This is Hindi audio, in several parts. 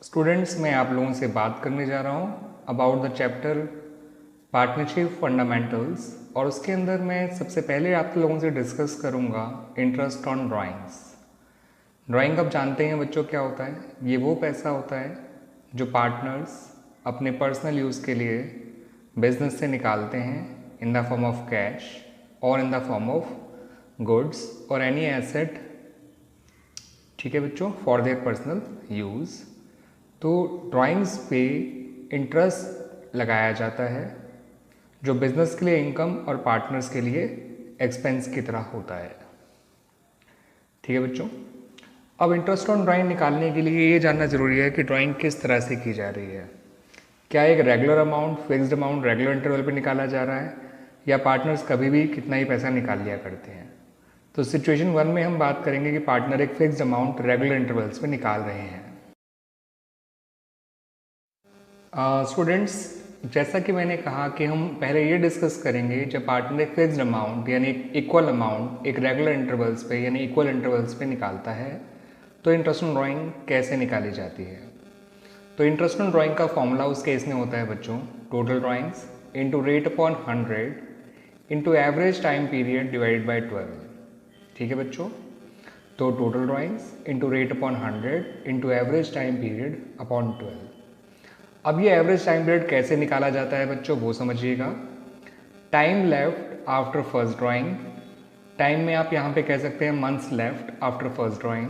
स्टूडेंट्स, मैं आप लोगों से बात करने जा रहा हूँ about the chapter partnership fundamentals. और उसके अंदर मैं सबसे पहले आप लोगों से डिस्कस करूँगा इंटरेस्ट ऑन ड्राइंग्स। ड्राइंग आप जानते हैं बच्चों क्या होता है। ये वो पैसा होता है जो पार्टनर्स अपने पर्सनल यूज़ के लिए बिजनेस से निकालते हैं in the form of cash और in the form of goods और एनी एसेट, ठीक है बच्चों, फॉर देयर पर्सनल यूज़। तो ड्राइंग्स पे इंटरेस्ट लगाया जाता है जो बिजनेस के लिए इनकम और पार्टनर्स के लिए एक्सपेंस की तरह होता है। ठीक है बच्चों, अब इंटरेस्ट ऑन ड्राइंग निकालने के लिए ये जानना ज़रूरी है कि ड्राइंग किस तरह से की जा रही है। क्या एक regular amount, fixed amount regular interval पे निकाला जा रहा है, या पार्टनर्स कभी भी कितना ही पैसा निकाल लिया करते हैं। तो सिचुएशन 1 में हम बात करेंगे कि पार्टनर एक फिक्स्ड अमाउंट रेगुलर इंटरवल्स पे निकाल रहे हैं। स्टूडेंट्स, जैसा कि मैंने कहा कि हम पहले ये डिस्कस करेंगे जब पार्टनर एक फिक्स्ड अमाउंट यानी एक इक्वल अमाउंट एक रेगुलर इंटरवल्स पे यानी इक्वल इंटरवल्स पे निकालता है तो इंटरेस्ट ऑन ड्राइंग कैसे निकाली जाती है। तो इंटरेस्ट ऑन ड्राइंग का फॉर्मूला उस केस में होता है बच्चों, total drawings into rate upon 100 into average time period divided by 12। ठीक है बच्चों, तो total drawings into rate upon 100 into average time period upon 12। अब ये एवरेज टाइम पीरियड कैसे निकाला जाता है बच्चों वो समझिएगा। Time left after first drawing, time में आप यहाँ पे कह सकते हैं months left after first drawing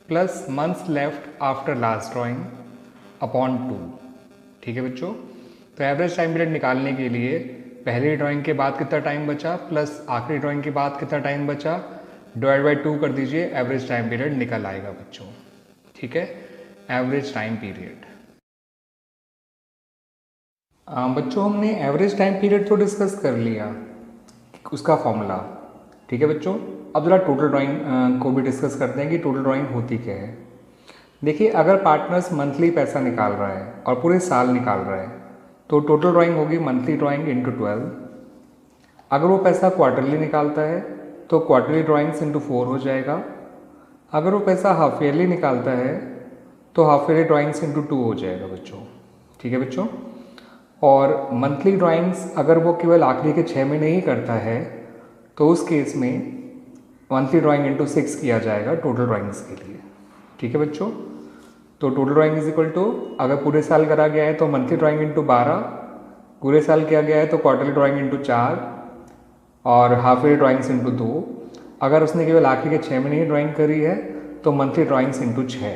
plus months left after last drawing upon 2। ठीक है बच्चों, तो एवरेज टाइम पीरियड निकालने के लिए पहली ड्राइंग के बाद कितना टाइम बचा प्लस आखिरी ड्राइंग के बाद कितना टाइम बचा डिवाइड बाई 2 कर दीजिए, एवरेज टाइम पीरियड निकल आएगा बच्चों। ठीक है, एवरेज टाइम पीरियड। बच्चों हमने एवरेज टाइम पीरियड तो डिस्कस कर लिया, उसका फॉर्मूला। ठीक है बच्चों, अब जरा टोटल ड्राइंग को भी डिस्कस करते हैं कि टोटल ड्राइंग होती क्या है। देखिए, अगर पार्टनर्स मंथली पैसा निकाल रहा है और पूरे साल निकाल रहा है तो टोटल ड्राइंग होगी मंथली ड्राइंग इंटू 12। अगर वो पैसा क्वार्टरली निकालता है तो क्वार्टरली ड्राइंग्स इंटू 4 हो जाएगा। अगर वो पैसा हाफ ईयरली निकालता है तो हाफ ईयरली ड्राइंग्स इंटू 2 हो जाएगा बच्चों। ठीक है बच्चों, और मंथली ड्राइंग्स अगर वो केवल आखिरी के 6 महीने ही करता है तो उस केस में मंथली ड्राइंग इंटू 6 किया जाएगा टोटल ड्राइंग्स के लिए। ठीक है बच्चों, तो total drawing is equal to, अगर पूरे साल करा गया है तो मंथली ड्राइंग इंटू 12, पूरे साल किया गया है तो क्वार्टरली ड्राइंग इंटू 4 और हाफ ईयरली ड्राइंग्स इंटू 2। अगर उसने केवल आखिरी के 6 महीने ही ड्राइंग करी है तो मंथली ड्राइंग्स इंटू 6।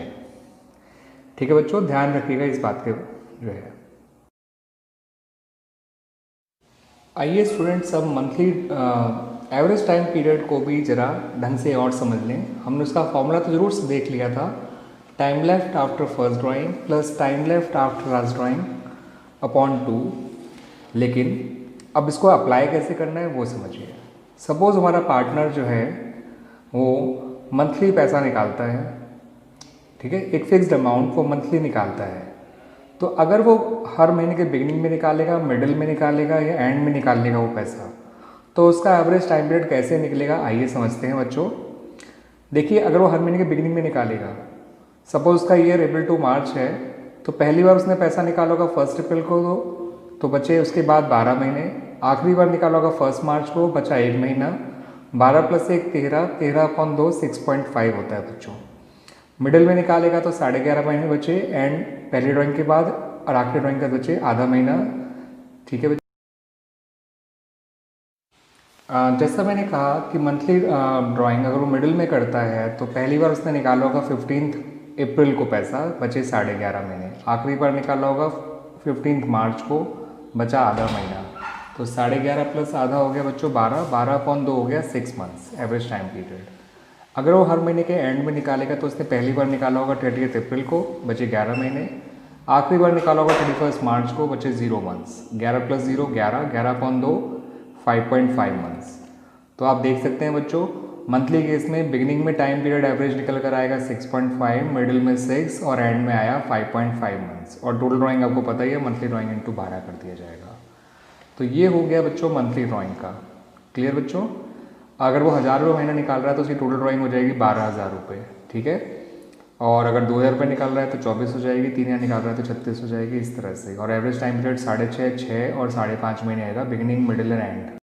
ठीक है बच्चों, ध्यान रखिएगा इस बात के जो है। आइए स्टूडेंट्स, अब मंथली एवरेज टाइम पीरियड को भी ज़रा ढंग से और समझ लें। हमने उसका फॉर्मूला तो ज़रूर से देख लिया था, time left after first drawing plus time left after last drawing upon 2। लेकिन अब इसको अप्लाई कैसे करना है वो समझिए। सपोज़ हमारा पार्टनर जो है वो मंथली पैसा निकालता है, ठीक है, एक फिक्स्ड अमाउंट वो मंथली निकालता है। तो अगर वो हर महीने के बिगिनिंग में निकालेगा, मिडिल में निकालेगा या एंड में निकालेगा वो पैसा, तो उसका एवरेज टाइम पीरियड कैसे निकलेगा आइए समझते हैं बच्चों। देखिए, अगर वो हर महीने के बिगिनिंग में निकालेगा, सपोज उसका ईयर अप्रैल टू मार्च है, तो पहली बार उसने पैसा निकाला होगा 1 अप्रैल को तो बचे उसके बाद 12 महीने। आखिरी बार निकाला होगा 1 मार्च को, बचा 1 महीना। 12 + 1 13, 13/2 6.5 होता है बच्चों। मिडिल में निकालेगा तो 11.5 महीने बचे एंड पहली ड्राइंग के बाद और आखिरी ड्राइंग का बचे आधा महीना। ठीक है बच्चों, जैसा मैंने कहा कि मंथली ड्राइंग अगर वो मिडिल में करता है तो पहली बार उसने निकाला होगा 15 अप्रैल को पैसा, बचे 11.5 महीने। आखिरी बार निकाला होगा 15 मार्च को, बचा आधा महीना। तो 11.5 प्लस आधा हो गया बच्चों 12, 12/2 हो गया 6 मंथ्स एवरेज टाइम पीरियड। अगर वो हर महीने के एंड में निकालेगा तो उसने पहली बार निकाला होगा 30 अप्रैल को, बचे 11 महीने। आखिरी बार निकाला होगा 31 मार्च को, बचे 0 मंथ्स। 11 + 0 11, 11/2 5.5 मंथ्स। तो आप देख सकते हैं बच्चों, मंथली केस में बिगिनिंग में टाइम पीरियड एवरेज निकल कर आएगा 6.5, मिडिल में 6 और एंड में आया 5.5 मंथ्स। और टोटल ड्राइंग आपको पता ही है, मंथली ड्राइंग इंटू 12 कर दिया जाएगा। तो ये हो गया बच्चों मंथली ड्राइंग का। क्लियर बच्चों, अगर वो 1000 रुपये महीना निकाल रहा है तो उसकी टोटल ड्राइंग हो जाएगी 12,000 रुपये। ठीक है, और अगर 2,000 रुपये निकाल रहा है तो 24 हो जाएगी, 3,000 निकाल रहा है तो 36 हो जाएगी, इस तरह से। और एवरेज टाइम पीरियड 6.5, 6 और 5.5 महीने आएगा, बिगिनिंग मिडिल एंड एंड।